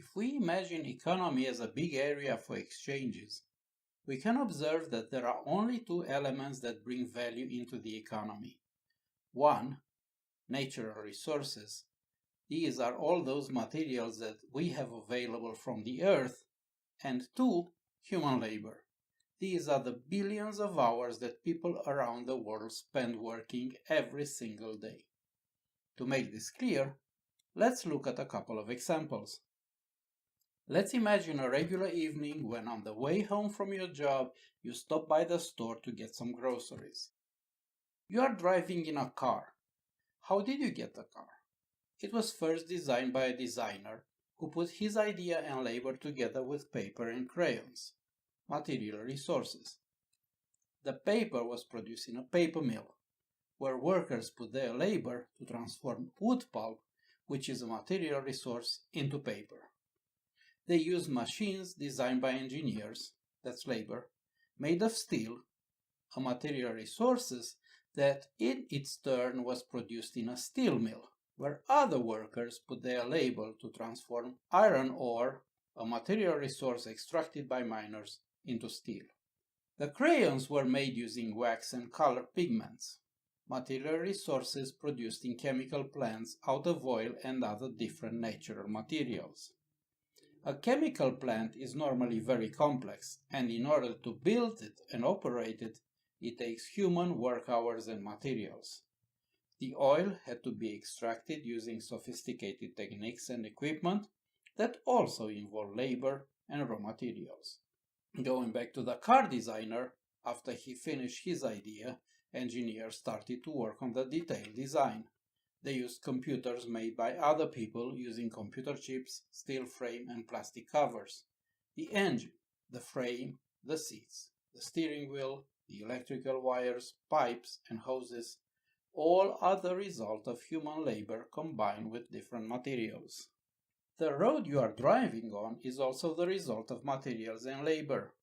If we imagine economy as a big area for exchanges, we can observe that there are only two elements that bring value into the economy. One, natural resources. These are all those materials that we have available from the earth. And two, human labor. These are the billions of hours that people around the world spend working every single day. To make this clear, let's look at a couple of examples. Let's imagine a regular evening when on the way home from your job, you stop by the store to get some groceries. You are driving in a car. How did you get the car? It was first designed by a designer who put his idea and labor together with paper and crayons, material resources. The paper was produced in a paper mill, where workers put their labor to transform wood pulp, which is a material resource, into paper. They used machines designed by engineers, that's labor, made of steel, a material resources that in its turn was produced in a steel mill, where other workers put their labor to transform iron ore, a material resource extracted by miners, into steel. The crayons were made using wax and color pigments, material resources produced in chemical plants out of oil and other different natural materials. A chemical plant is normally very complex, and in order to build it and operate it, it takes human work hours and materials. The oil had to be extracted using sophisticated techniques and equipment that also involve labor and raw materials. Going back to the car designer, after he finished his idea, engineers started to work on the detailed design. They used computers made by other people using computer chips, steel frame, and plastic covers. The engine, the frame, the seats, the steering wheel, the electrical wires, pipes, and hoses, all are the result of human labor combined with different materials. The road you are driving on is also the result of materials and labor.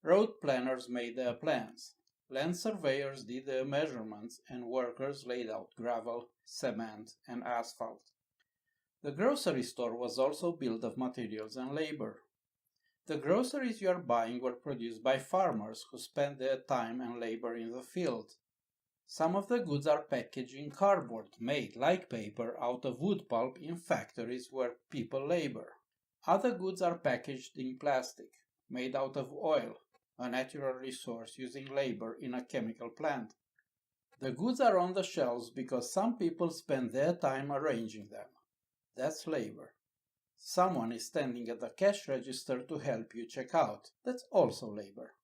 Road planners made their plans. Land surveyors did their measurements, and workers laid out gravel, cement, and asphalt. The grocery store was also built of materials and labor. The groceries you are buying were produced by farmers who spent their time and labor in the field. Some of the goods are packaged in cardboard, made, like paper, out of wood pulp in factories where people labor. Other goods are packaged in plastic, made out of oil, a natural resource using labor in a chemical plant. The goods are on the shelves because some people spend their time arranging them. That's labor. Someone is standing at the cash register to help you check out. That's also labor.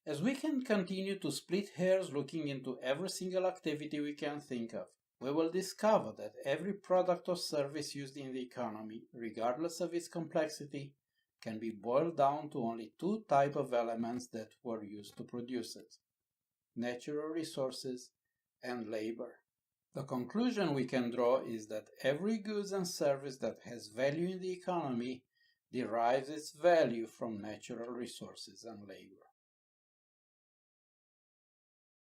As we can continue to split hairs looking into every single activity we can think of, we will discover that every product or service used in the economy, regardless of its complexity, can be boiled down to only two types of elements that were used to produce it: natural resources and labor. The conclusion we can draw is that every goods and service that has value in the economy derives its value from natural resources and labor.